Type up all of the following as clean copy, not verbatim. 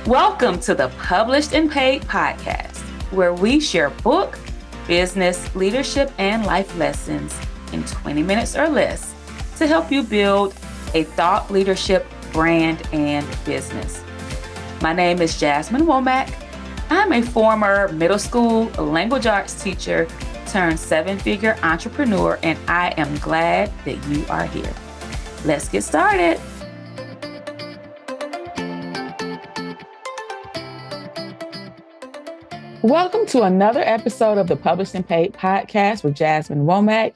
Welcome to the Published and Paid podcast, where we share book, business, leadership, and life lessons in 20 minutes or less to help you build a thought leadership brand and business. My name is Jasmine Womack. I'm a former middle school language arts teacher turned seven-figure entrepreneur, and I am glad that you are here. Let's get started. Welcome to another episode of the Published and Paid podcast with Jasmine Womack.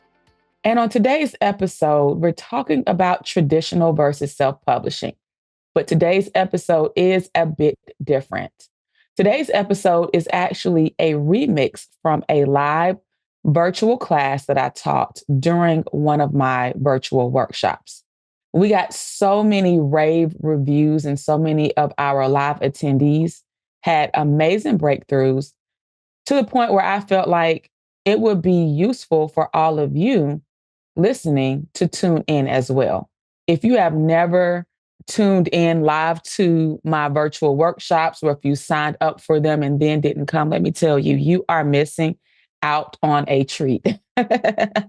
And on today's episode, we're talking about traditional versus self-publishing. But today's episode is a bit different. Today's episode is actually a remix from a live virtual class that I taught during one of my virtual workshops. We got so many rave reviews, and so many of our live attendees had amazing breakthroughs, to the point where I felt like it would be useful for all of you listening to tune in as well. If you have never tuned in live to my virtual workshops, or if you signed up for them and then didn't come, let me tell you, you are missing out on a treat. But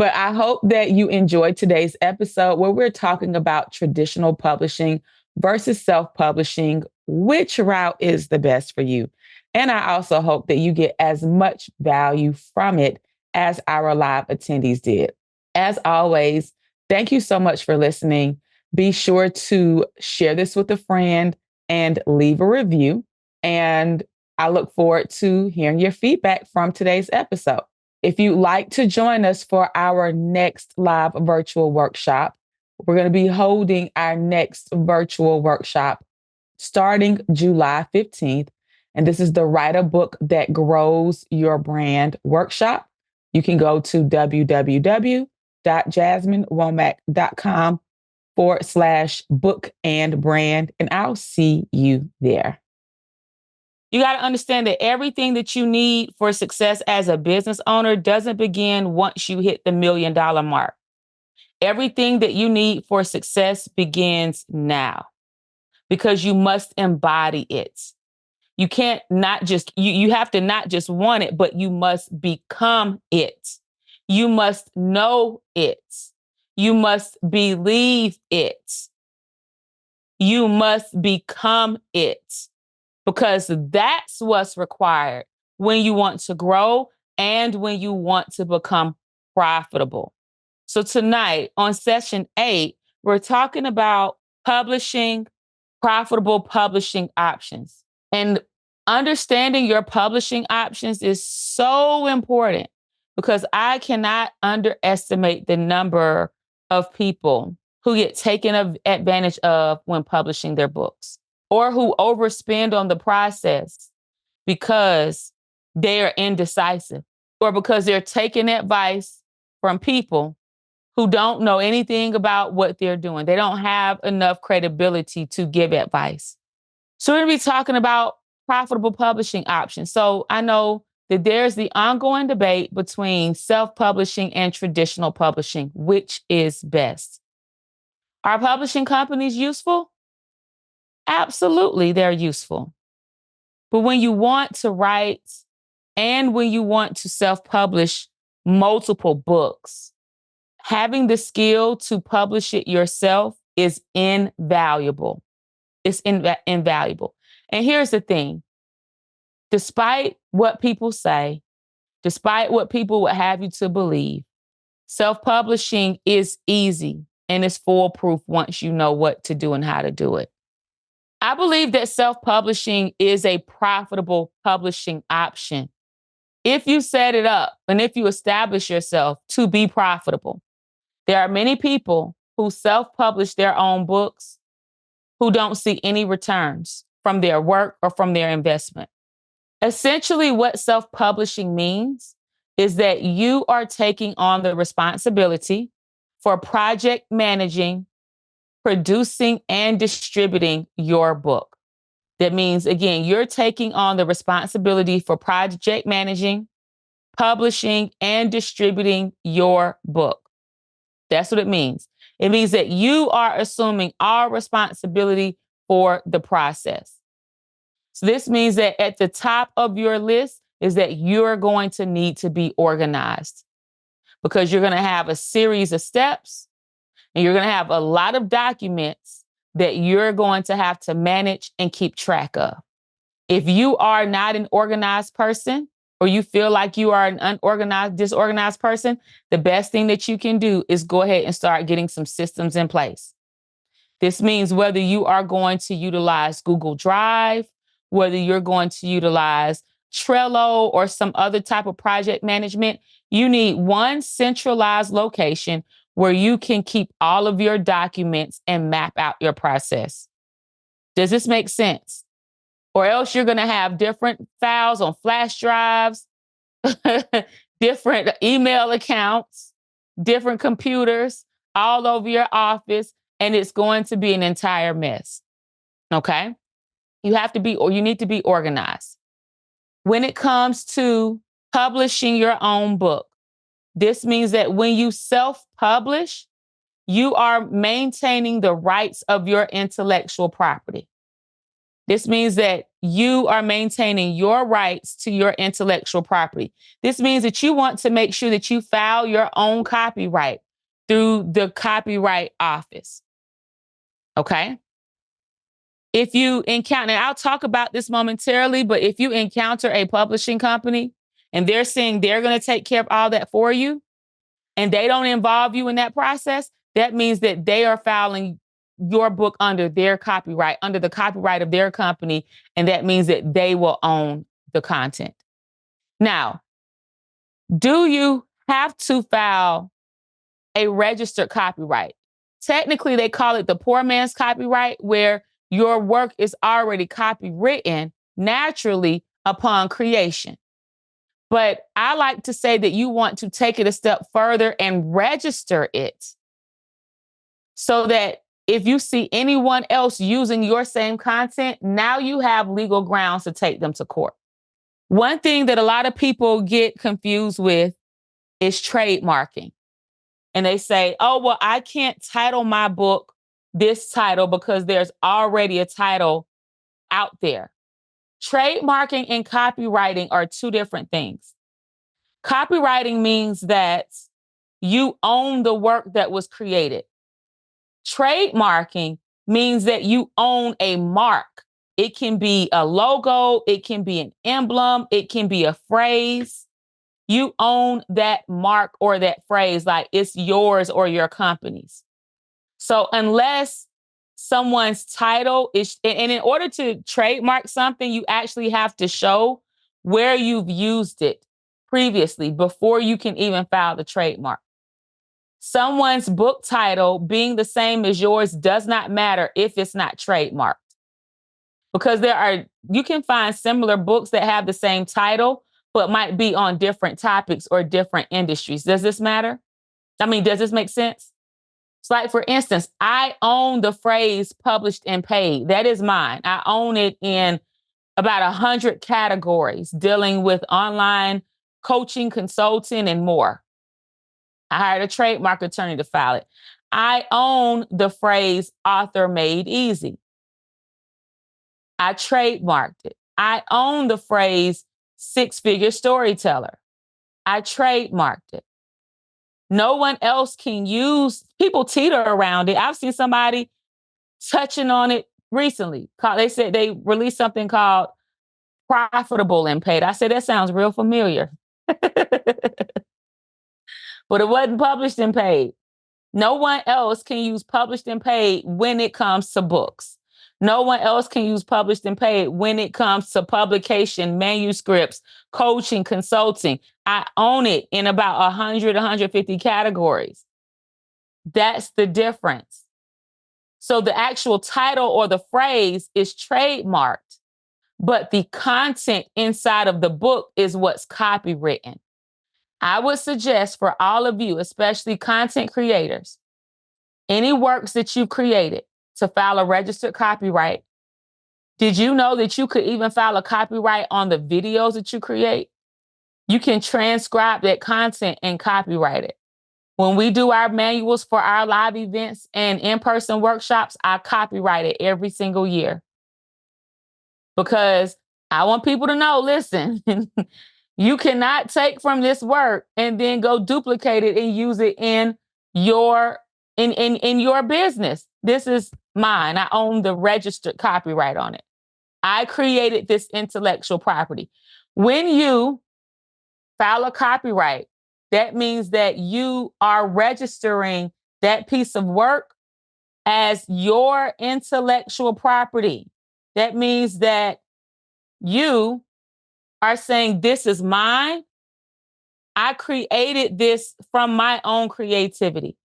I hope that you enjoyed today's episode, where we're talking about traditional publishing versus self-publishing, which route is the best for you. And I also hope that you get as much value from it as our live attendees did. As always, thank you so much for listening. Be sure to share this with a friend and leave a review. And I look forward to hearing your feedback from today's episode. If you'd like to join us for our next live virtual workshop, we're going to be holding our next virtual workshop starting July 15th. And this is the Write a Book That Grows Your Brand workshop. You can go to www.jasminewomack.com/book and brand, and I'll see you there. You got to understand that everything that you need for success as a business owner doesn't begin once you hit the $1 million mark. Everything that you need for success begins now, because you must embody it. You can't not just, you have to not just want it, but you must become it. You must know it. You must believe it. You must become it, because that's what's required when you want to grow and when you want to become profitable. So tonight on session 8, we're talking about profitable publishing options. And understanding your publishing options is so important, because I cannot underestimate the number of people who get taken advantage of when publishing their books, or who overspend on the process because they are indecisive, or because they're taking advice from people who don't know anything about what they're doing. They don't have enough credibility to give advice. So we're going to be talking about profitable publishing options. So I know that there's the ongoing debate between self-publishing and traditional publishing. Which is best? Are publishing companies useful? Absolutely, they're useful. But when you want to write and when you want to self-publish multiple books, having the skill to publish it yourself is invaluable. It's invaluable. And here's the thing. Despite what people say, despite what people would have you to believe, self-publishing is easy and it's foolproof once you know what to do and how to do it. I believe that self-publishing is a profitable publishing option if you set it up and if you establish yourself to be profitable. There are many people who self-publish their own books who don't see any returns from their work or from their investment. Essentially, what self-publishing means is that you are taking on the responsibility for project managing, producing, and distributing your book. That means, again, you're taking on the responsibility for project managing, publishing, and distributing your book. That's what it means. It means that you are assuming all responsibility for the process. So this means that at the top of your list is that you're going to need to be organized because you're going to have a series of steps and you're going to have a lot of documents that you're going to have to manage and keep track of. If you are not an organized person or you feel like you are an unorganized, disorganized person, the best thing that you can do is go ahead and start getting some systems in place. This means whether you are going to utilize Google Drive, whether you're going to utilize Trello or some other type of project management, you need one centralized location where you can keep all of your documents and map out your process. Does this make sense? Or else you're going to have different files on flash drives, different email accounts, different computers all over your office, and it's going to be an entire mess. Okay? You need to be organized. When it comes to publishing your own book, this means that when you self-publish, you are maintaining the rights of your intellectual property. This means that you are maintaining your rights to your intellectual property. This means that you want to make sure that you file your own copyright through the Copyright Office. Okay? If you encounter, and I'll talk about this momentarily, but if you encounter a publishing company and they're saying they're going to take care of all that for you and they don't involve you in that process, that means that they are filing your book under their copyright, under the copyright of their company. And that means that they will own the content. Now, do you have to file a registered copyright? Technically, they call it the poor man's copyright, where your work is already copywritten naturally upon creation. But I like to say that you want to take it a step further and register it so that if you see anyone else using your same content, now you have legal grounds to take them to court. One thing that a lot of people get confused with is trademarking. And they say, oh, well, I can't title my book this title because there's already a title out there. Trademarking and copywriting are two different things. Copywriting means that you own the work that was created. Trademarking means that you own a mark. It can be a logo, it can be an emblem, it can be a phrase. You own that mark or that phrase, like it's yours or your company's. So unless someone's title is, and in order to trademark something, you actually have to show where you've used it previously before you can even file the trademark. Someone's book title being the same as yours does not matter if it's not trademarked. Because you can find similar books that have the same title, but might be on different topics or different industries. Does this matter? Does this make sense? It's like, for instance, I own the phrase published and paid. That is mine. I own it in about 100 categories dealing with online coaching, consulting, and more. I hired a trademark attorney to file it. I own the phrase author made easy. I trademarked it. I own the phrase six-figure storyteller. I trademarked it. No one else can use, people teeter around it. I've seen somebody touching on it recently. They said they released something called profitable and paid. I said, that sounds real familiar. But it wasn't published and paid. No one else can use published and paid when it comes to books. No one else can use published and paid when it comes to publication, manuscripts, coaching, consulting. I own it in about 100, 150 categories. That's the difference. So the actual title or the phrase is trademarked, but the content inside of the book is what's copywritten. I would suggest for all of you, especially content creators, any works that you created, to file a registered copyright. Did you know that you could even file a copyright on the videos that you create? You can transcribe that content and copyright it. When we do our manuals for our live events and in-person workshops, I copyright it every single year. because I want people to know, listen, you cannot take from this work and then go duplicate it and use it in your in your business. This is mine. I own the registered copyright on it. I created this intellectual property. When you file a copyright, that means that you are registering that piece of work as your intellectual property. That means that you are saying, this is mine. I created this from my own creativity,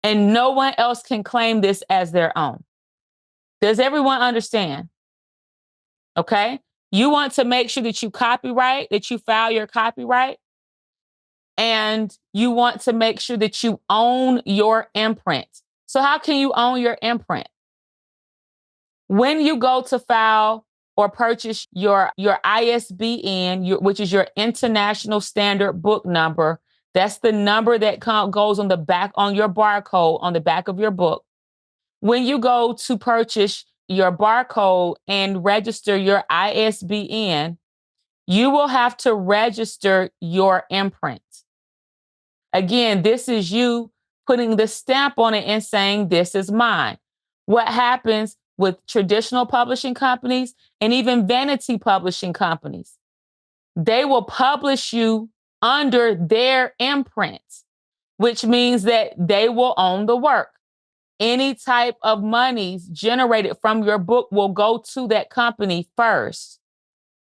and no one else can claim this as their own. Does everyone understand? Okay. You want to make sure that you copyright, that you file your copyright, and you want to make sure that you own your imprint. So, how can you own your imprint? When you go to file or purchase your ISBN, which is your International Standard Book Number, that's the number that goes on the back, on your barcode on the back of your book. When you go to purchase your barcode and register your ISBN, you will have to register your imprint. Again, this is you putting the stamp on it and saying, this is mine. What happens with traditional publishing companies and even vanity publishing companies? They will publish you under their imprint, which means that they will own the work. Any type of monies generated from your book will go to that company first.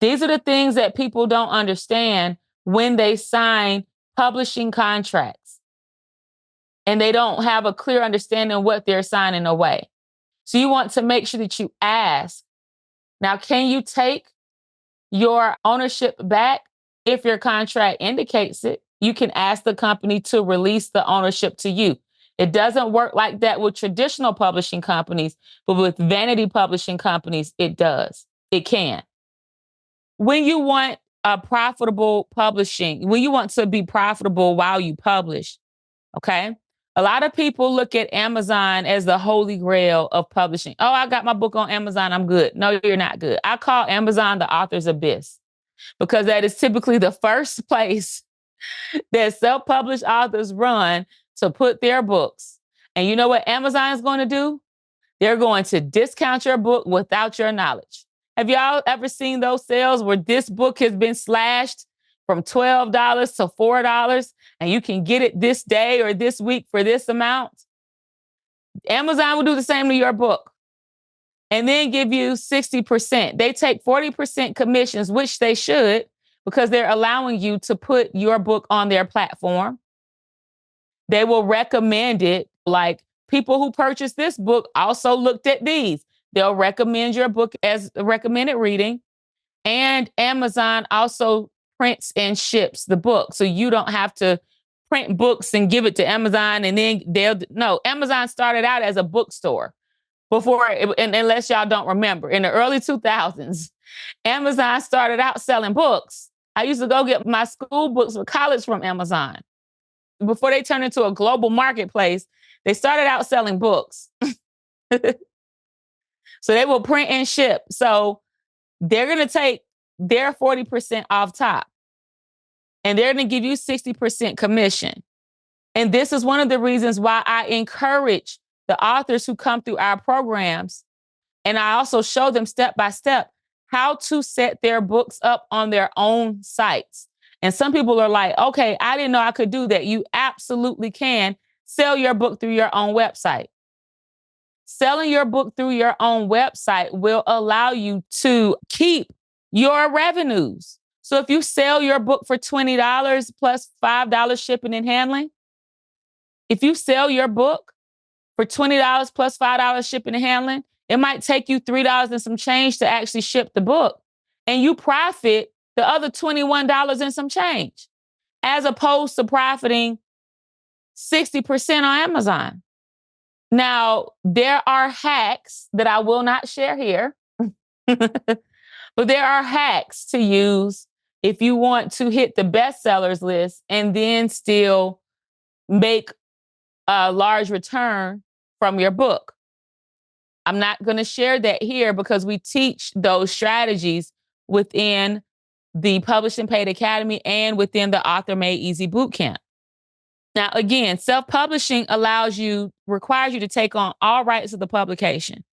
These are the things that people don't understand when they sign publishing contracts, and they don't have a clear understanding of what they're signing away. So you want to make sure that you ask, now, can you take your ownership back? If your contract indicates it, you can ask the company to release the ownership to you. It doesn't work like that with traditional publishing companies, but with vanity publishing companies, it does. It can. When you want a profitable publishing, when you want to be profitable while you publish, okay? A lot of people look at Amazon as the holy grail of publishing. Oh, I got my book on Amazon, I'm good. No, you're not good. I call Amazon the author's abyss, because that is typically the first place that self-published authors run to put their books. And you know what Amazon is going to do? They're going to discount your book without your knowledge. Have y'all ever seen those sales where this book has been slashed from $12 to $4 and you can get it this day or this week for this amount? Amazon will do the same to your book and then give you 60%. They take 40% commissions, which they should, because they're allowing you to put your book on their platform. They will recommend it, like people who purchased this book also looked at these. They'll recommend your book as a recommended reading. And Amazon also prints and ships the book. So you don't have to print books and give it to Amazon and then no, Amazon started out as a bookstore before, and unless y'all don't remember, in the early 2000s, Amazon started out selling books. I used to go get my school books for college from Amazon. Before they turned into a global marketplace, they started out selling books. So they will print and ship. So they're going to take their 40% off top, and they're going to give you 60% commission. And this is one of the reasons why I encourage the authors who come through our programs, and I also show them step by step how to set their books up on their own sites. And some people are like, okay, I didn't know I could do that. You absolutely can sell your book through your own website. Selling your book through your own website will allow you to keep your revenues. So if you sell your book for $20 plus $5 shipping and handling, if you sell your book for $20 plus $5 shipping and handling, it might take you $3 and some change to actually ship the book. And you profit the other $21 and some change, as opposed to profiting 60% on Amazon. Now, there are hacks that I will not share here, but there are hacks to use if you want to hit the bestsellers list and then still make a large return from your book. I'm not going to share that here because we teach those strategies within the Publishing Paid Academy and within the Author Made Easy Bootcamp. Now, again, self-publishing requires you to take on all rights of the publication.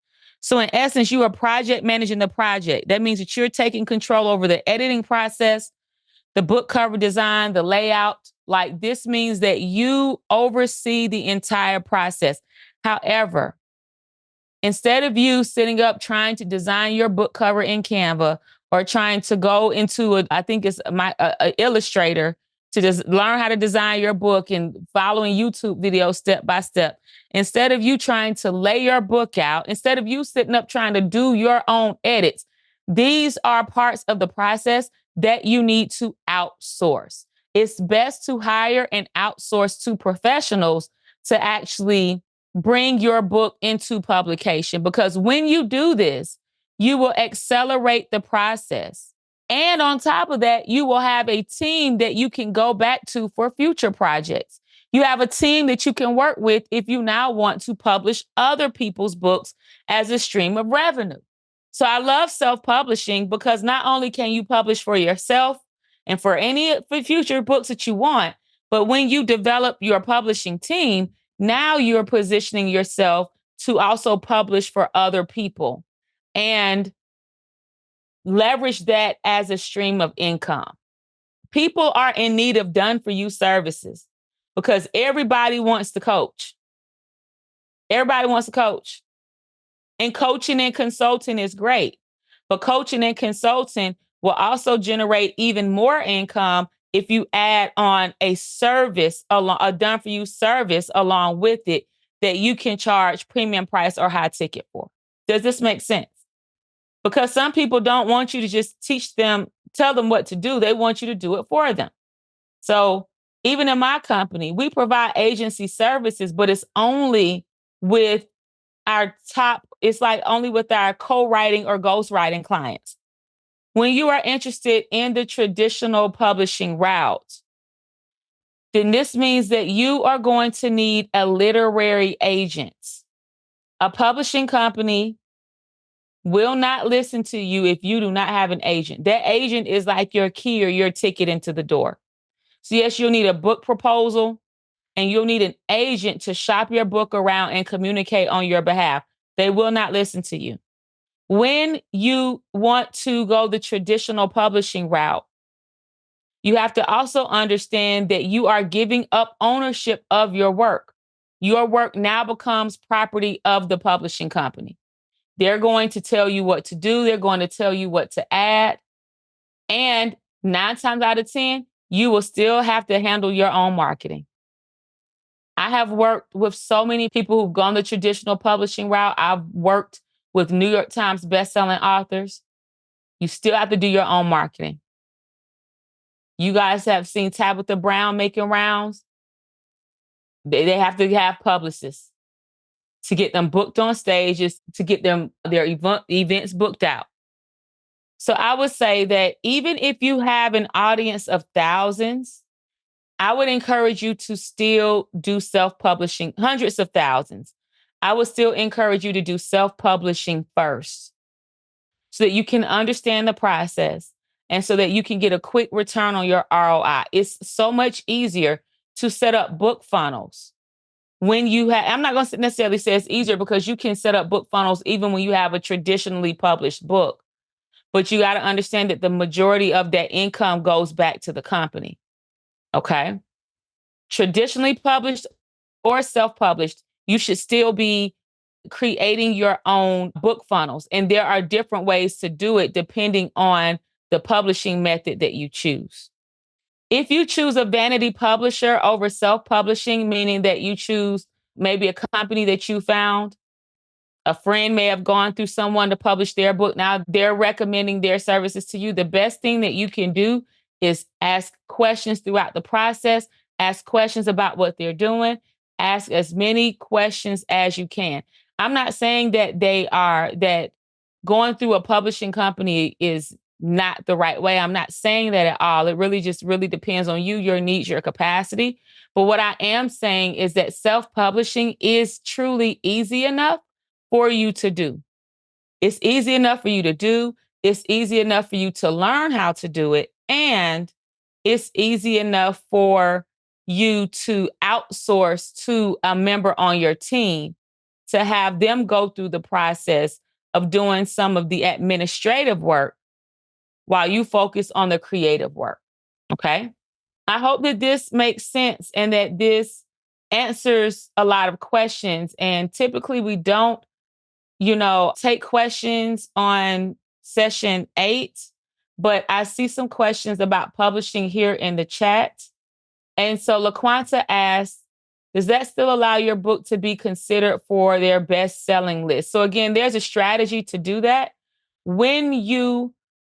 So in essence, you are project managing the project. That means that you're taking control over the editing process, the book cover design, the layout. Like this means that you oversee the entire process. However, instead of you sitting up trying to design your book cover in Canva or trying to go into I think it's a Illustrator to just learn how to design your book and following YouTube videos step by step, instead of you trying to lay your book out, instead of you sitting up trying to do your own edits, these are parts of the process that you need to outsource. It's best to hire and outsource to professionals to actually bring your book into publication, because when you do this, you will accelerate the process. And on top of that, you will have a team that you can go back to for future projects. You have a team that you can work with if you now want to publish other people's books as a stream of revenue. So I love self-publishing because not only can you publish for yourself and for future books that you want, but when you develop your publishing team, now you're positioning yourself to also publish for other people and leverage that as a stream of income. People are in need of done for you services because everybody wants to coach. Everybody wants to coach. And coaching and consulting is great. But coaching and consulting will also generate even more income if you add on a service, a done for you service along with it that you can charge premium price or high ticket for. Does this make sense? Because some people don't want you to just tell them what to do. They want you to do it for them. So even in my company, we provide agency services, but it's only with only with our co-writing or ghostwriting clients. When you are interested in the traditional publishing route, then this means that you are going to need a literary agent. A publishing company will not listen to you if you do not have an agent. That agent is like your key or your ticket into the door. So yes, you'll need a book proposal and you'll need an agent to shop your book around and communicate on your behalf. They will not listen to you. When you want to go the traditional publishing route, you have to also understand that you are giving up ownership of your work. Your work now becomes property of the publishing company. They're going to tell you what to do. They're going to tell you what to add. And 9 times out of 10, you will still have to handle your own marketing. I have worked with so many people who've gone the traditional publishing route. I've worked with New York Times bestselling authors. You still have to do your own marketing. You guys have seen Tabitha Brown making rounds. They have to have publicists to get them booked on stages, to get them their events booked out. So I would say that even if you have an audience of thousands, I would encourage you to still do self-publishing, hundreds of thousands. I would still encourage you to do self-publishing first so that you can understand the process and so that you can get a quick return on your ROI. It's so much easier to set up book funnels. I'm not going to necessarily say it's easier because you can set up book funnels even when you have a traditionally published book. But you got to understand that the majority of that income goes back to the company. Okay? Traditionally published or self-published, you should still be creating your own book funnels. And there are different ways to do it depending on the publishing method that you choose. If you choose a vanity publisher over self-publishing, meaning that you choose maybe a company that you found, a friend may have gone through someone to publish their book. Now they're recommending their services to you. The best thing that you can do is ask questions throughout the process, ask questions about what they're doing, ask as many questions as you can. I'm not saying that going through a publishing company is not the right way. I'm not saying that at all. It really depends on you, your needs, your capacity. But what I am saying is that self-publishing is truly easy enough for you to do. It's easy enough for you to do. It's easy enough for you to learn how to do it. And it's easy enough for you to outsource to a member on your team to have them go through the process of doing some of the administrative work while you focus on the creative work. Okay. I hope that this makes sense and that this answers a lot of questions. And typically we don't, take questions on session 8, but I see some questions about publishing here in the chat. And so LaQuanta asks, does that still allow your book to be considered for their best-selling list? So again, there's a strategy to do that. When you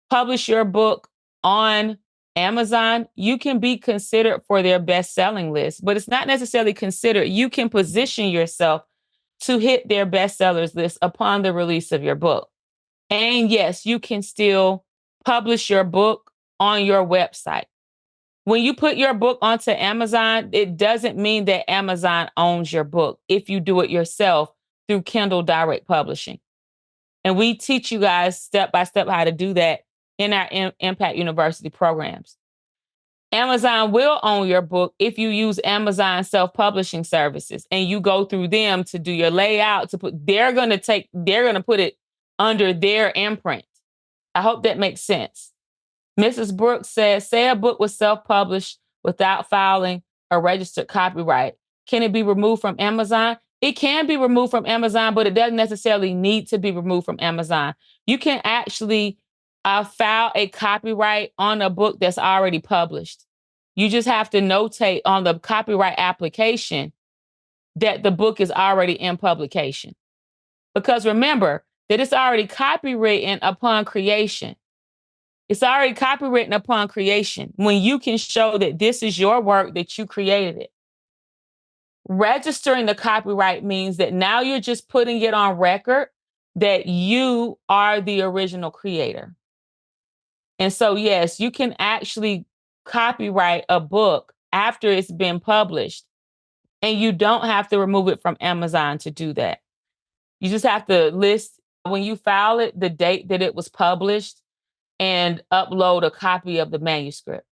publish your book on Amazon, you can be considered for their best-selling list, but it's not necessarily considered. You can position yourself to hit their bestsellers list upon the release of your book. And yes, you can still publish your book on your website. When you put your book onto Amazon, it doesn't mean that Amazon owns your book if you do it yourself through Kindle Direct Publishing. And we teach you guys step by step how to do that in our Impact University programs. Amazon will own your book if you use Amazon self-publishing services and you go through them to do your layout, they're going to put it under their imprint. I hope that makes sense. Mrs. Brooks says, say a book was self-published without filing a registered copyright. Can it be removed from Amazon? It can be removed from Amazon, but it doesn't necessarily need to be removed from Amazon. You can actually file a copyright on a book that's already published. You just have to notate on the copyright application that the book is already in publication. Because remember that it's already copywritten upon creation. It's already copywritten upon creation when you can show that this is your work, that you created it. Registering the copyright means that now you're just putting it on record that you are the original creator. And so, yes, you can actually copyright a book after it's been published, and you don't have to remove it from Amazon to do that. You just have to list, when you file it, the date that it was published and upload a copy of the manuscript.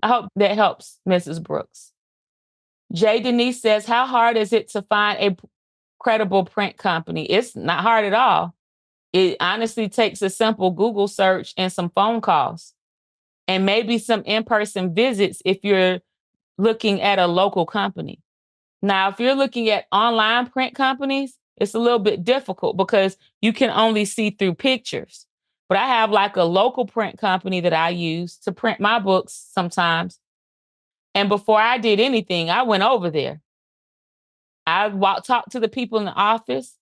I hope that helps, Mrs. Brooks. Jay Denise says, how hard is it to find a credible print company? It's not hard at all. It honestly takes a simple Google search and some phone calls and maybe some in-person visits if you're looking at a local company. Now, if you're looking at online print companies, it's a little bit difficult because you can only see through pictures. But I have like a local print company that I use to print my books sometimes. And before I did anything, I went over there. I talked to the people in the office.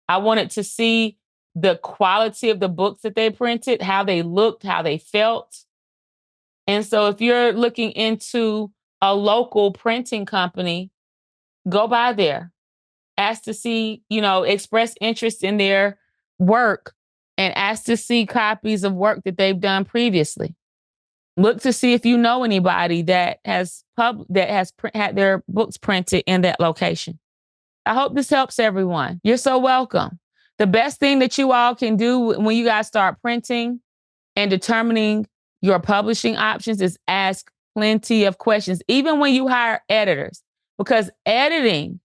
I wanted to see the quality of the books that they printed, how they looked, how they felt. And so if you're looking into a local printing company, go by there. Ask to see, express interest in their work and ask to see copies of work that they've done previously. Look to see if you know anybody that has had their books printed in that location. I hope this helps everyone. You're so welcome. The best thing that you all can do when you guys start printing and determining your publishing options is ask plenty of questions, even when you hire editors, because the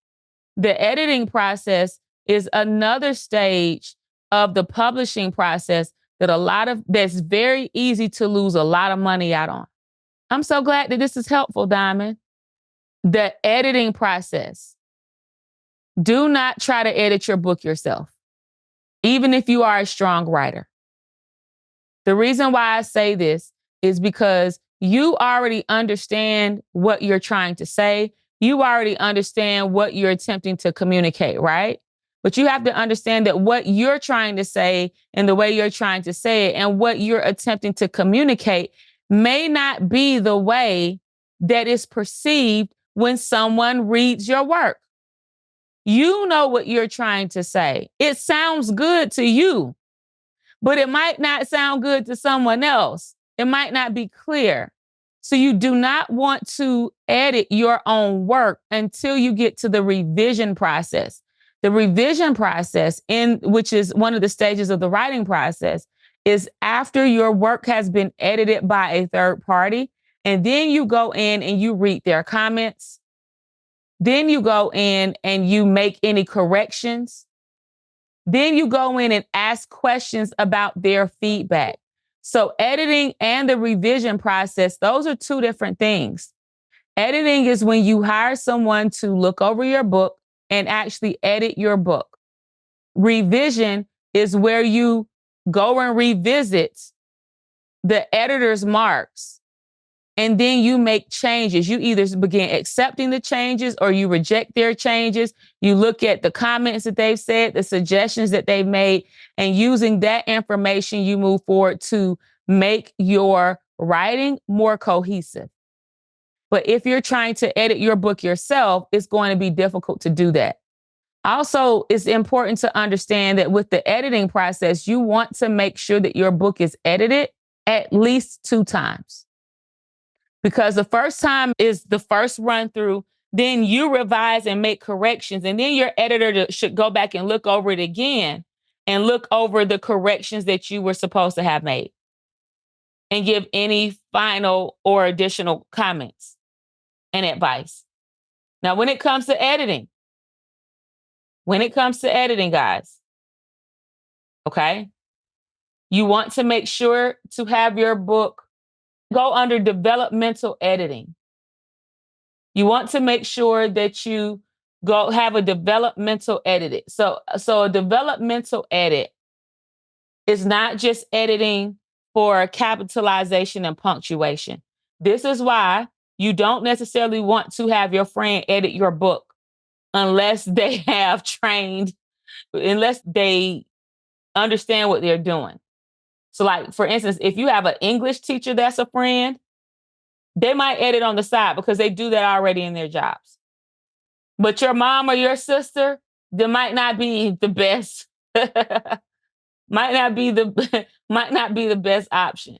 editing process is another stage of the publishing process that's very easy to lose a lot of money out on. I'm so glad that this is helpful, Diamond. The editing process. Do not try to edit your book yourself, even if you are a strong writer. The reason why I say this is because you already understand what you're trying to say. You already understand what you're attempting to communicate, right? But you have to understand that what you're trying to say and the way you're trying to say it and what you're attempting to communicate may not be the way that is perceived when someone reads your work. You know what you're trying to say. It sounds good to you, but it might not sound good to someone else. It might not be clear. So you do not want to edit your own work until you get to the revision process. The revision process, in which is one of the stages of the writing process, is after your work has been edited by a third party, and then you go in and you read their comments. Then you go in and you make any corrections. Then you go in and ask questions about their feedback. So editing and the revision process, those are two different things. Editing is when you hire someone to look over your book and actually edit your book. Revision is where you go and revisit the editor's marks, and then you make changes. You either begin accepting the changes or you reject their changes. You look at the comments that they've said, the suggestions that they've made, and using that information, you move forward to make your writing more cohesive. But if you're trying to edit your book yourself, it's going to be difficult to do that. Also, it's important to understand that with the editing process, you want to make sure that your book is edited at least 2 times. Because the first time is the first run through, then you revise and make corrections, and then your editor should go back and look over it again and look over the corrections that you were supposed to have made and give any final or additional comments and advice. Now, when it comes to editing, guys, okay, you want to make sure to have your book go under developmental editing. You want to make sure that you go have a developmental edit. So a developmental edit is not just editing for capitalization and punctuation. This is why you don't necessarily want to have your friend edit your book unless they have trained, unless they understand what they're doing. So like, for instance, if you have an English teacher that's a friend, they might edit on the side because they do that already in their jobs. But your mom or your sister, they might not be the best, might not be the best option.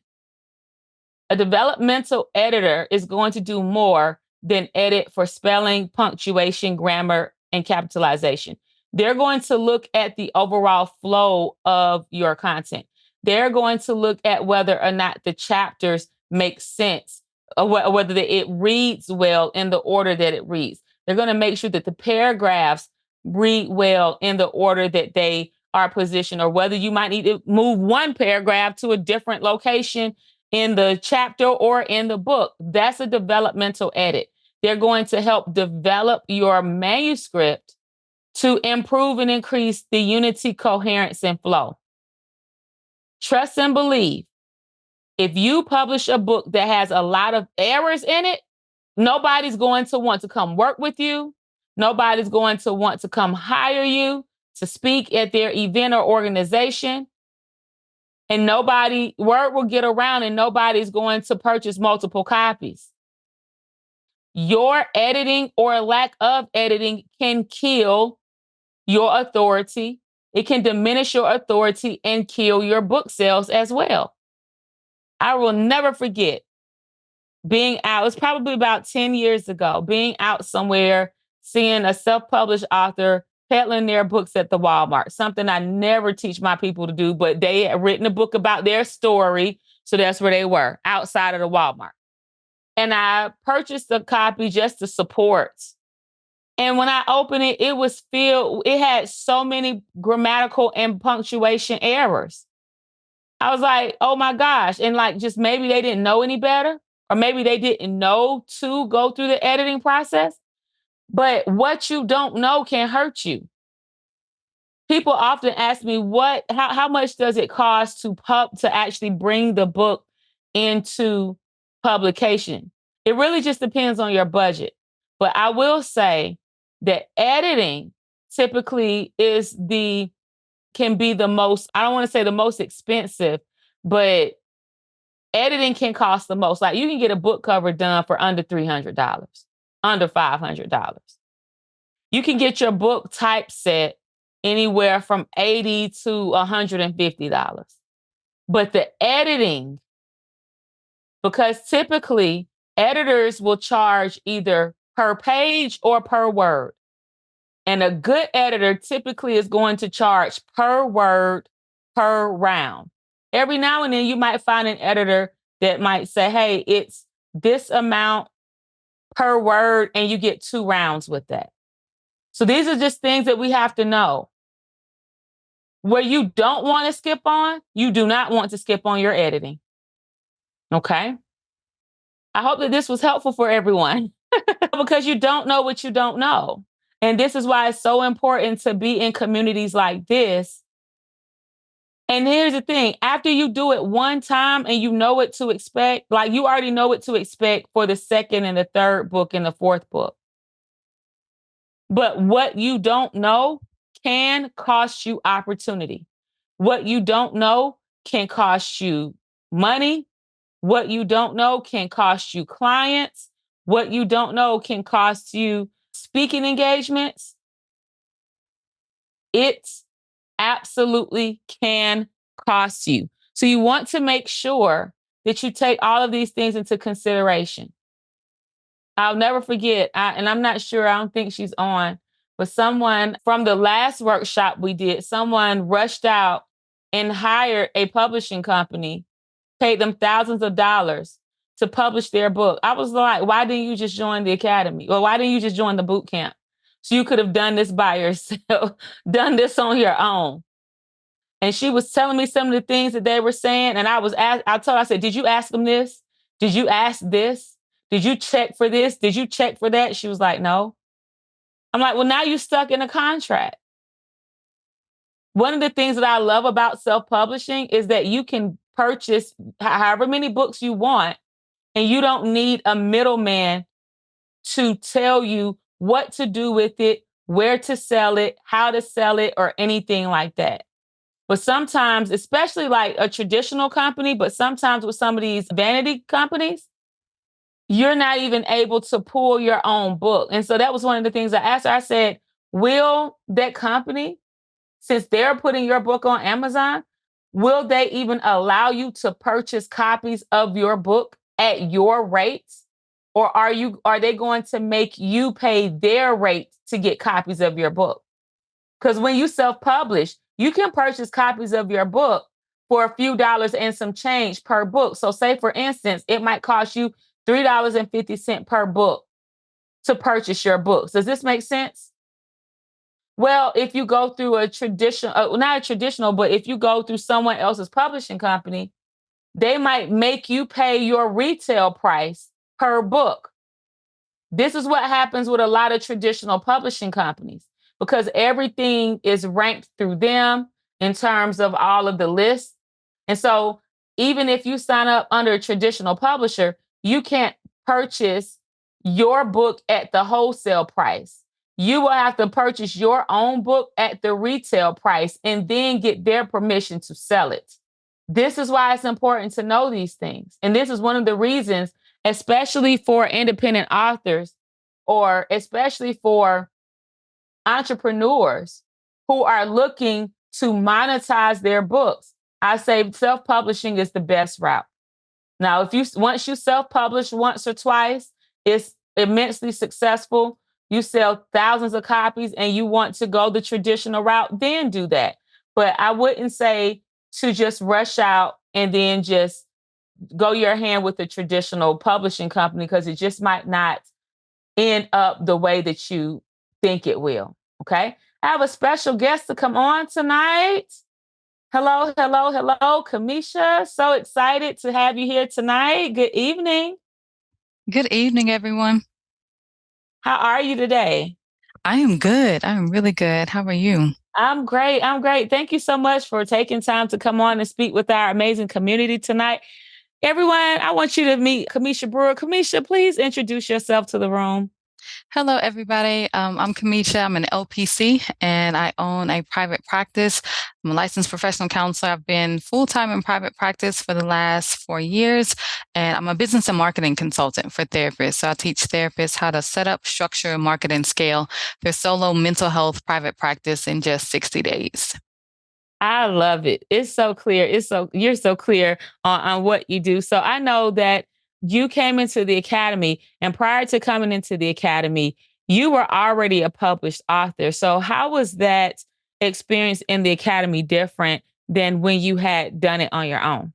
A developmental editor is going to do more than edit for spelling, punctuation, grammar, and capitalization. They're going to look at the overall flow of your content. They're going to look at whether or not the chapters make sense, or whether it reads well in the order that it reads. They're going to make sure that the paragraphs read well in the order that they are positioned, or whether you might need to move one paragraph to a different location in the chapter or in the book. That's a developmental edit. They're going to help develop your manuscript to improve and increase the unity, coherence, and flow. Trust and believe. If you publish a book that has a lot of errors in it, nobody's going to want to come work with you. Nobody's going to want to come hire you to speak at their event or organization. And word will get around and nobody's going to purchase multiple copies. Your editing or lack of editing can kill your authority. It can diminish your authority and kill your book sales as well. I will never forget being out. It's probably about 10 years ago, being out somewhere, seeing a self-published author peddling their books at the Walmart, something I never teach my people to do, but they had written a book about their story. So that's where they were, outside of the Walmart. And I purchased a copy just to support. And when I opened it, it had so many grammatical and punctuation errors. I was like, oh my gosh. And like, just maybe they didn't know any better, or maybe they didn't know to go through the editing process. But what you don't know can hurt you. People often ask me, how much does it cost to actually bring the book into publication? It really just depends on your budget. But I will say that editing typically can be the most, I don't want to say the most expensive, but editing can cost the most. Like, you can get a book cover done for under $300, under $500. You can get your book typeset anywhere from $80 to $150. But the editing, because typically editors will charge either per page or per word. And a good editor typically is going to charge per word, per round. Every now and then you might find an editor that might say, hey, it's this amount per word, and you get 2 rounds with that. So these are just things that we have to know. Where you don't want to skip on, you do not want to skip on your editing. Okay? I hope that this was helpful for everyone because you don't know what you don't know. And this is why it's so important to be in communities like this. And here's the thing, after you do it one time and you know what to expect, like you already know what to expect for the second and the third book and the fourth book. But what you don't know can cost you opportunity. What you don't know can cost you money. What you don't know can cost you clients. What you don't know can cost you speaking engagements. It absolutely can cost you. So you want to make sure that you take all of these things into consideration. I'll never forget, and I'm not sure, I don't think she's on, but someone from the last workshop we did, someone rushed out and hired a publishing company, paid them thousands of dollars to publish their book. I was like, why didn't you just join the academy? Or why didn't you just join the boot camp? So you could have done this by yourself, done this on your own. And she was telling me some of the things that they were saying. And I told her, I said, did you ask them this? Did you ask this? Did you check for this? Did you check for that? She was like, no. I'm like, well, now you're stuck in a contract. One of the things that I love about self-publishing is that you can purchase however many books you want, and you don't need a middleman to tell you what to do with it, where to sell it, how to sell it, or anything like that. But sometimes, especially like a traditional company, but sometimes with some of these vanity companies, you're not even able to pull your own book. And so that was one of the things I asked her. I said, will that company, since they're putting your book on Amazon, will they even allow you to purchase copies of your book at your rates? Or are they going to make you pay their rate to get copies of your book? Because when you self-publish, you can purchase copies of your book for a few dollars and some change per book. So say, for instance, it might cost you $3.50 per book to purchase your books. Does this make sense? Well, if you go through a traditional, not a traditional, but if you go through someone else's publishing company, they might make you pay your retail price per book. This is what happens with a lot of traditional publishing companies because everything is ranked through them in terms of all of the lists. And so even if you sign up under a traditional publisher, you can't purchase your book at the wholesale price. You will have to purchase your own book at the retail price and then get their permission to sell it. This is why it's important to know these things. And this is one of the reasons, especially for independent authors or especially for entrepreneurs who are looking to monetize their books. I say self-publishing is the best route. Now, once you self-publish once or twice, it's immensely successful. You sell thousands of copies and you want to go the traditional route, then do that. But I wouldn't say to just rush out and then just go your hand with a traditional publishing company because it just might not end up the way that you think it will. Okay. I have a special guest to come on tonight. Hello, hello, hello, Kamisha. So excited to have you here tonight. Good evening. Good evening, everyone. How are you today? I am good. I am really good. How are you? I'm great. I'm great. Thank you so much for taking time to come on and speak with our amazing community tonight. Everyone, I want you to meet Kamisha Brewer. Kamisha, please introduce yourself to the room. Hello, everybody. I'm Kamisha. I'm an LPC and I own a private practice. I'm a licensed professional counselor. I've been full time in private practice for the last 4 years, and I'm a business and marketing consultant for therapists. So I teach therapists how to set up, structure, market, and scale their solo mental health private practice in just 60 days. I love it. It's so clear. You're so clear on what you do. So I know that you came into the academy, and prior to coming into the academy, you were already a published author. So, how was that experience in the academy different than when you had done it on your own?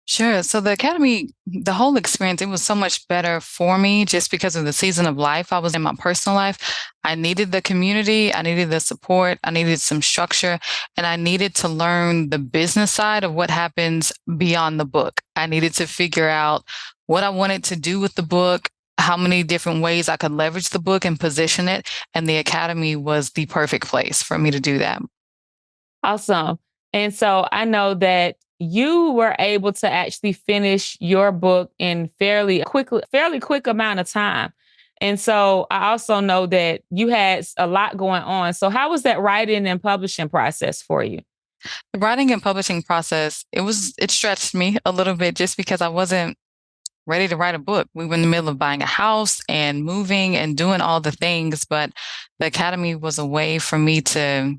Sure. So the academy, the whole experience, it was so much better for me just because of the season of life I was in my personal life. I needed the community, I needed the support, I needed some structure, and I needed to learn the business side of what happens beyond the book. I needed to figure out what I wanted to do with the book, how many different ways I could leverage the book and position it. And the academy was the perfect place for me to do that. Awesome. And so I know that you were able to actually finish your book in fairly quick amount of time. And so I also know that you had a lot going on. So how was that writing and publishing process for you? The writing and publishing process, it stretched me a little bit just because I wasn't ready to write a book. We were in the middle of buying a house and moving and doing all the things, but the academy was a way for me to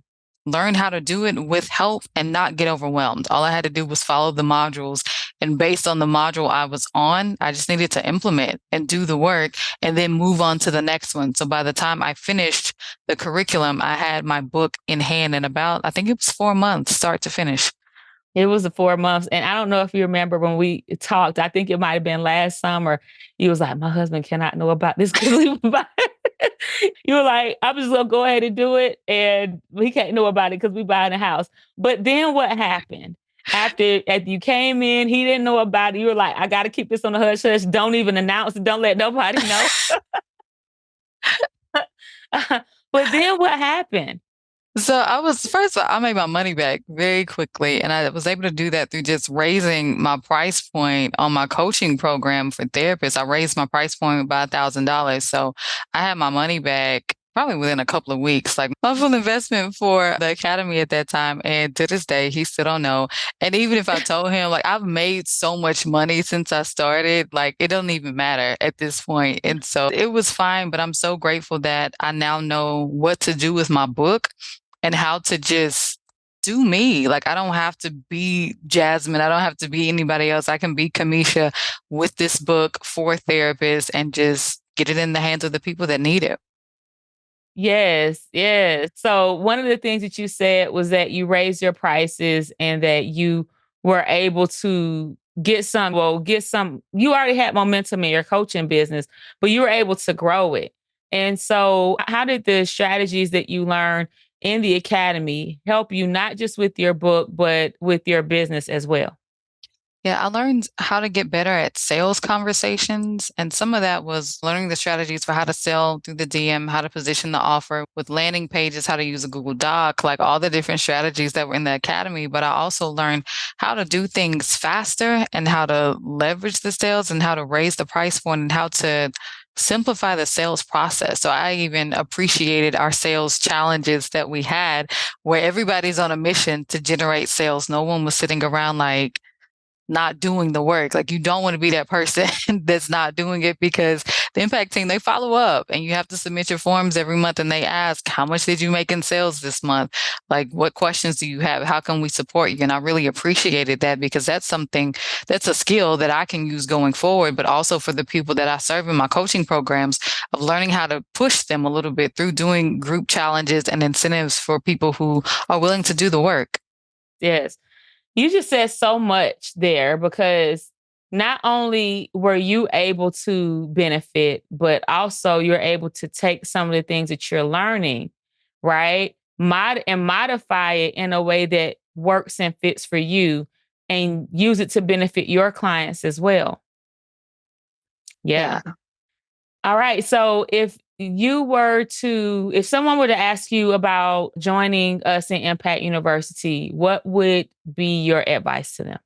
learn how to do it with help and not get overwhelmed. All I had to do was follow the modules. And based on the module I was on, I just needed to implement and do the work and then move on to the next one. So by the time I finished the curriculum, I had my book in hand in about, I think it was 4 months, start to finish. It was the 4 months, and I don't know if you remember when we talked, I think it might have been last summer, you was like, "My husband cannot know about this 'cause we buy." You were like, "I'm just gonna go ahead and do it, and he can't know about it because we buying a house." But then what happened? After you came in, he didn't know about it, you were like, "I gotta keep this on the hush hush, don't even announce it, don't let nobody know." But then what happened? So I was first of all, I made my money back very quickly, and I was able to do that through just raising my price point on my coaching program for therapists. I raised my price point by $1,000, so I had my money back probably within a couple of weeks. Like my full investment for the academy at that time, and to this day, he still don't know. And even if I told him, like I've made so much money since I started, like it doesn't even matter at this point. And so it was fine, but I'm so grateful that I now know what to do with my book and how to just do me. Like I don't have to be Jasmine. I don't have to be anybody else. I can be Kamisha with this book for therapists and just get it in the hands of the people that need it. Yes, yes. So one of the things that you said was that you raised your prices and that you were able to get some you already had momentum in your coaching business, but you were able to grow it. And so how did the strategies that you learned in the academy help you not just with your book, but with your business as well? Yeah, I learned how to get better at sales conversations. And some of that was learning the strategies for how to sell through the DM, how to position the offer with landing pages, how to use a Google Doc, like all the different strategies that were in the academy. But I also learned how to do things faster and how to leverage the sales and how to raise the price point and how to simplify the sales process. So I even appreciated our sales challenges that we had where everybody's on a mission to generate sales. No one was sitting around like, not doing the work. Like you don't want to be that person that's not doing it because the impact team, they follow up and you have to submit your forms every month and they ask, how much did you make in sales this month? Like what questions do you have? How can we support you? And I really appreciated that because that's a skill that I can use going forward, but also for the people that I serve in my coaching programs of learning how to push them a little bit through doing group challenges and incentives for people who are willing to do the work. Yes. You just said so much there because not only were you able to benefit, but also you're able to take some of the things that you're learning, right? And modify it in a way that works and fits for you and use it to benefit your clients as well. Yeah. Yeah. All right. So if someone were to ask you about joining us in Impact University, what would be your advice to them?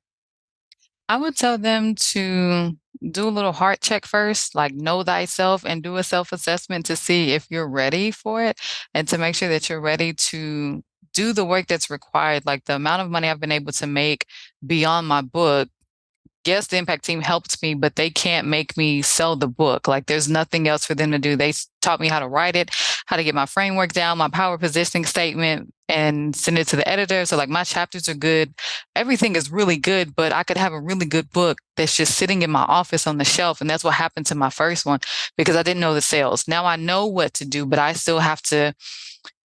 I would tell them to do a little heart check first, like know thyself and do a self assessment to see if you're ready for it and to make sure that you're ready to do the work that's required. Like the amount of money I've been able to make beyond my book. Yes, the impact team helped me, but they can't make me sell the book. Like there's nothing else for them to do. Taught me how to write it, how to get my framework down, my power positioning statement, and send it to the editor. So like my chapters are good. Everything is really good, but I could have a really good book that's just sitting in my office on the shelf. And that's what happened to my first one because I didn't know the sales. Now I know what to do, but I still have to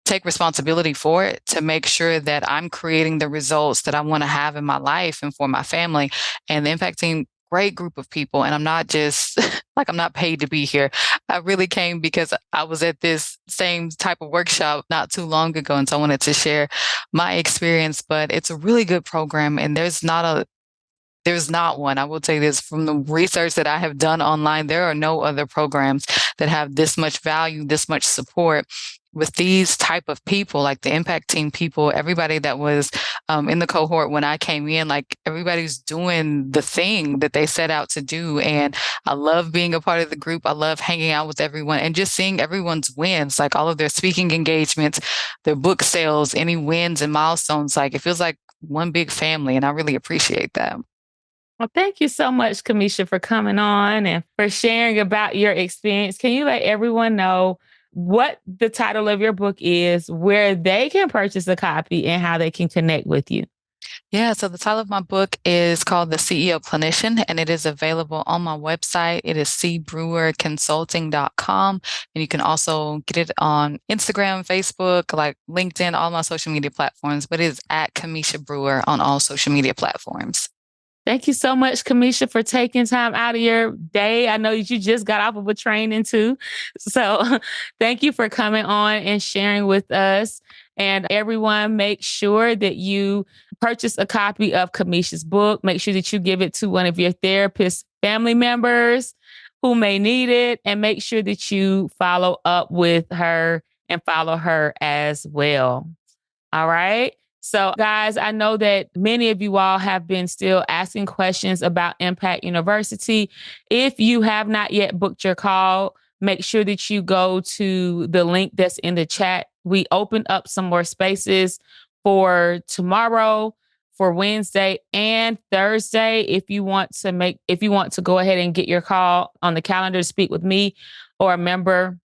take responsibility for it to make sure that I'm creating the results that I want to have in my life and for my family and the impacting great group of people. And I'm not just like, I'm not paid to be here. I really came because I was at this same type of workshop not too long ago. And so I wanted to share my experience, but it's a really good program. And there's not one. I will tell you this from the research that I have done online. There are no other programs that have this much value, this much support with these type of people, like the impact team people, everybody that was in the cohort when I came in, like everybody's doing the thing that they set out to do. And I love being a part of the group. I love hanging out with everyone and just seeing everyone's wins, like all of their speaking engagements, their book sales, any wins and milestones. Like it feels like one big family. And I really appreciate that. Well, thank you so much, Kamisha, for coming on and for sharing about your experience. Can you let everyone know what the title of your book is, where they can purchase a copy, and how they can connect with you? Yeah, so the title of my book is called The CEO Clinician, and it is available on my website. It is cbrewerconsulting.com. And you can also get it on Instagram, Facebook, like LinkedIn, all my social media platforms, but it is at Kamisha Brewer on all social media platforms. Thank you so much, Kamisha, for taking time out of your day. I know that you just got off of a training too. So thank you for coming on and sharing with us. And everyone, make sure that you purchase a copy of Kamisha's book. Make sure that you give it to one of your therapist family members who may need it. And make sure that you follow up with her and follow her as well. All right. So, guys, I know that many of you all have been still asking questions about Impact University. If you have not yet booked your call, make sure that you go to the link that's in the chat. We opened up some more spaces for tomorrow, for Wednesday and Thursday. If you want to go ahead and get your call on the calendar to speak with me or a member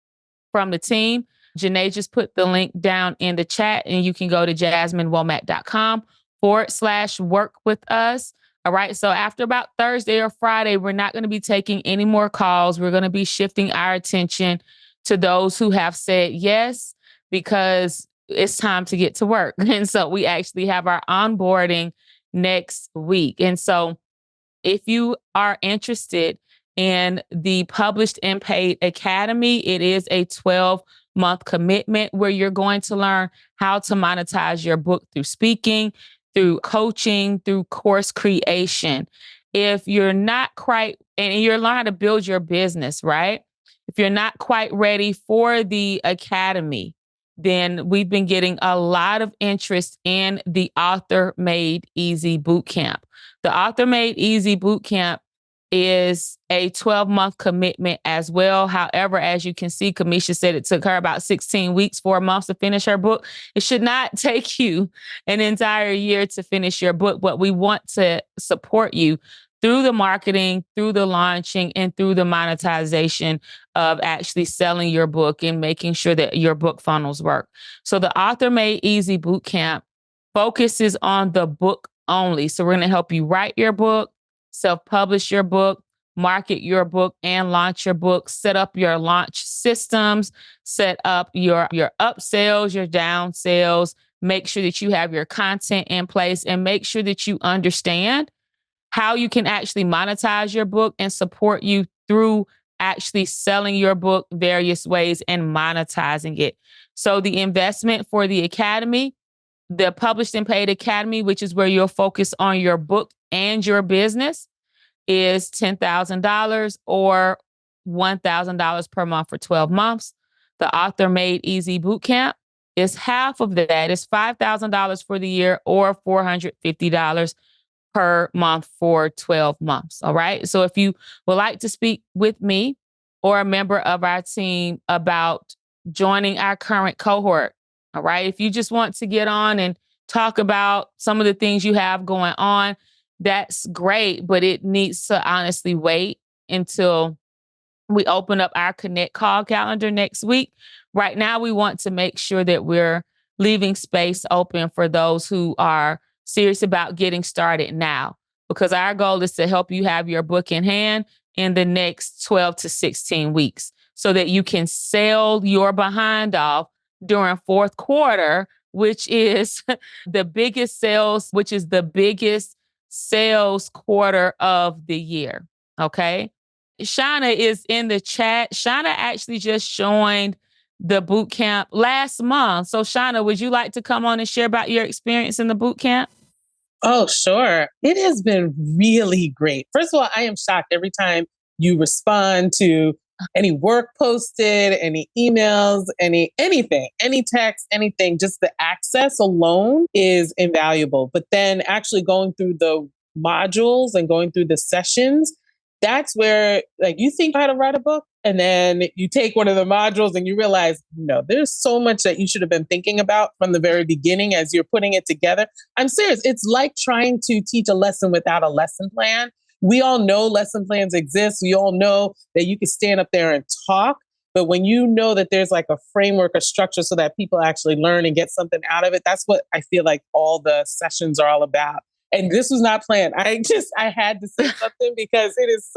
from the team. Janae just put the link down in the chat and you can go to jasminewomack.com/work with us. All right. So after about Thursday or Friday, we're not going to be taking any more calls. We're going to be shifting our attention to those who have said yes, because it's time to get to work. And so we actually have our onboarding next week. And so if you are interested in the Published and Paid Academy, it is a 12-month commitment where you're going to learn how to monetize your book through speaking, through coaching, through course creation. If you're not quite, and you're learning how to build your business, right? If you're not quite ready for the academy, then we've been getting a lot of interest in the Author Made Easy Bootcamp. The Author Made Easy Bootcamp is a 12-month commitment as well. However, as you can see, Kamisha said it took her about 16 weeks, 4 months to finish her book. It should not take you an entire year to finish your book, but we want to support you through the marketing, through the launching, and through the monetization of actually selling your book and making sure that your book funnels work. So the Author Made Easy Bootcamp focuses on the book only. So we're going to help you write your book, self-publish your book, market your book, and launch your book. Set up your launch systems, set up your up sales, your down sales. Make sure that you have your content in place, and make sure that you understand how you can actually monetize your book and support you through actually selling your book various ways and monetizing it. So the investment for the academy, the Published and Paid Academy, which is where you'll focus on your book and your business, is $10,000 or $1,000 per month for 12 months. The Author Made Easy Bootcamp is half of that. It's $5,000 for the year or $450 per month for 12 months. All right. So if you would like to speak with me or a member of our team about joining our current cohort, all right, if you just want to get on and talk about some of the things you have going on, that's great, but it needs to honestly wait until we open up our Connect call calendar next week. Right now, we want to make sure that we're leaving space open for those who are serious about getting started now. Because our goal is to help you have your book in hand in the next 12 to 16 weeks so that you can sell your behind off during fourth quarter, which is the biggest sales, which is the biggest sales quarter of the year. Okay. Shauna is in the chat. Shauna actually just joined the boot camp last month. So, Shauna, would you like to come on and share about your experience in the boot camp? Oh, sure. It has been really great. First of all, I am shocked every time you respond to any work posted, any emails, anything, any text, anything. Just the access alone is invaluable. But then actually going through the modules and going through the sessions, that's where like you think how to write a book and then you take one of the modules and you realize, no, there's so much that you should have been thinking about from the very beginning as you're putting it together. I'm serious. It's like trying to teach a lesson without a lesson plan. We all know lesson plans exist. We all know that you can stand up there and talk. But when you know that there's like a framework, a structure so that people actually learn and get something out of it, that's what I feel like all the sessions are all about. And this was not planned. I had to say something because it is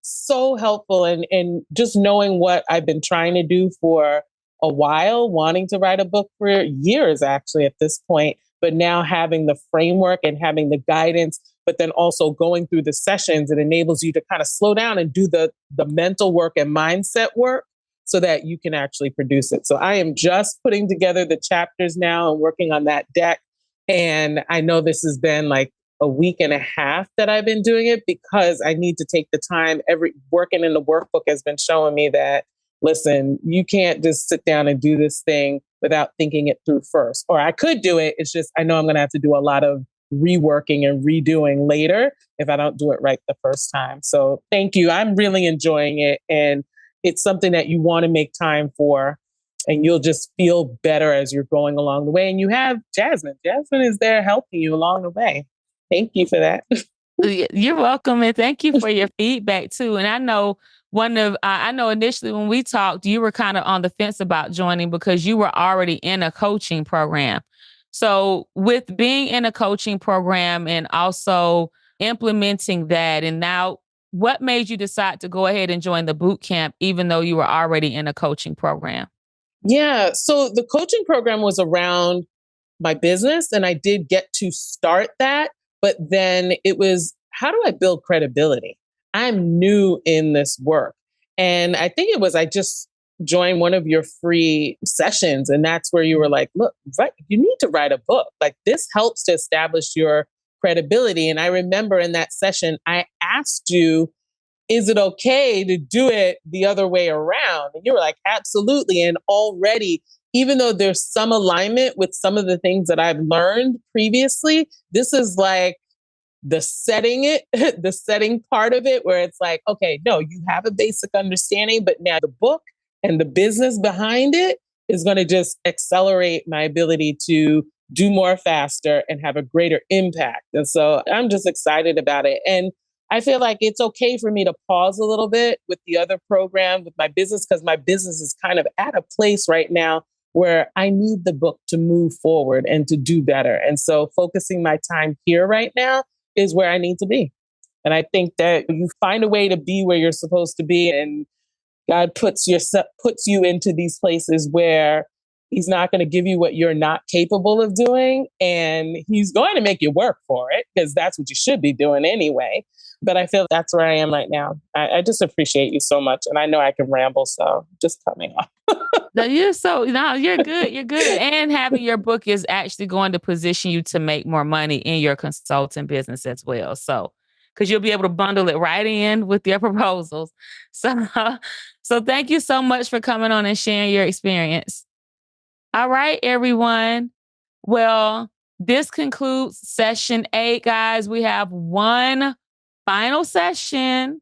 so helpful and just knowing what I've been trying to do for a while, wanting to write a book for years actually at this point, but now having the framework and having the guidance, but then also going through the sessions, it enables you to kind of slow down and do the mental work and mindset work so that you can actually produce it. So I am just putting together the chapters now and working on that deck. And I know this has been like a week and a half that I've been doing it because I need to take the time. Working in the workbook has been showing me that, listen, you can't just sit down and do this thing without thinking it through first. Or I could do it. It's just, I know I'm going to have to do a lot of reworking and redoing later if I don't do it right the first time. So thank you. I'm really enjoying it. And it's something that you want to make time for. And you'll just feel better as you're going along the way. And you have Jasmine. Jasmine is there helping you along the way. Thank you for that. You're welcome. And thank you for your feedback too. And I know I know initially when we talked, you were kind of on the fence about joining because you were already in a coaching program. So with being in a coaching program and also implementing that, and now what made you decide to go ahead and join the boot camp, even though you were already in a coaching program? Yeah. So the coaching program was around my business and I did get to start that. But then it was, how do I build credibility? I'm new in this work. And I think it was, I just joined one of your free sessions. And that's where you were like, look, you need to write a book. Like this helps to establish your credibility. And I remember in that session, I asked you, is it okay to do it the other way around? And you were like, absolutely. And already, even though there's some alignment with some of the things that I've learned previously, this is like the the setting part of it where it's like, okay, no, you have a basic understanding, but now the book and the business behind it is going to just accelerate my ability to do more faster and have a greater impact. And so I'm just excited about it. And I feel like it's okay for me to pause a little bit with the other program, with my business, because my business is kind of at a place right now where I need the book to move forward and to do better. And so focusing my time here right now is where I need to be. And I think that you find a way to be where you're supposed to be, and God puts you into these places where He's not going to give you what you're not capable of doing. And He's going to make you work for it because that's what you should be doing anyway. But I feel that's where I am right now. I just appreciate you so much. And I know I can ramble, so just cut me off. No, you're good. You're good. And having your book is actually going to position you to make more money in your consulting business as well. So, because you'll be able to bundle it right in with your proposals. So, so thank you so much for coming on and sharing your experience. All right, everyone. Well, this concludes session 8, guys. We have one final session.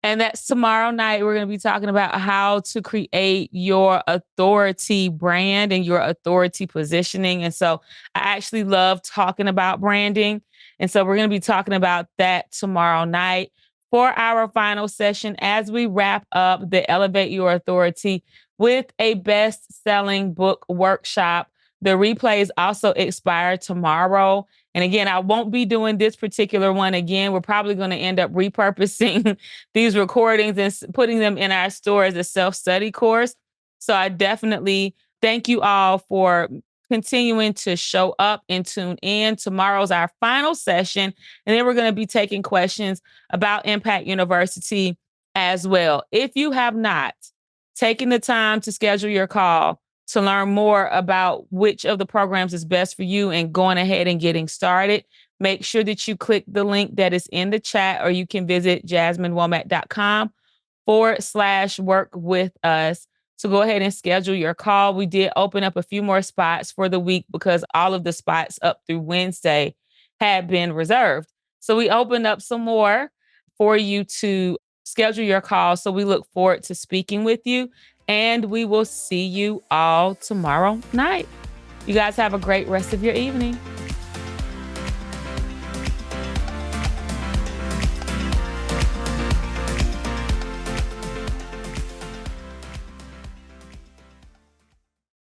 And that's tomorrow night. We're going to be talking about how to create your authority brand and your authority positioning. And so I actually love talking about branding. And so we're going to be talking about that tomorrow night for our final session as we wrap up the Elevate Your Authority with a best-selling book workshop. The replays also expire tomorrow. And again, I won't be doing this particular one again. We're probably going to end up repurposing these recordings and putting them in our store as a self-study course. So I definitely thank you all for continuing to show up and tune in. Tomorrow's our final session. And then we're going to be taking questions about Impact University as well. If you have not taken the time to schedule your call to learn more about which of the programs is best for you and going ahead and getting started, make sure that you click the link that is in the chat, or you can visit jasminewomack.com/work with us to go ahead and schedule your call. We did open up a few more spots for the week because all of the spots up through Wednesday had been reserved. So we opened up some more for you to schedule your call. So we look forward to speaking with you, and we will see you all tomorrow night. You guys have a great rest of your evening.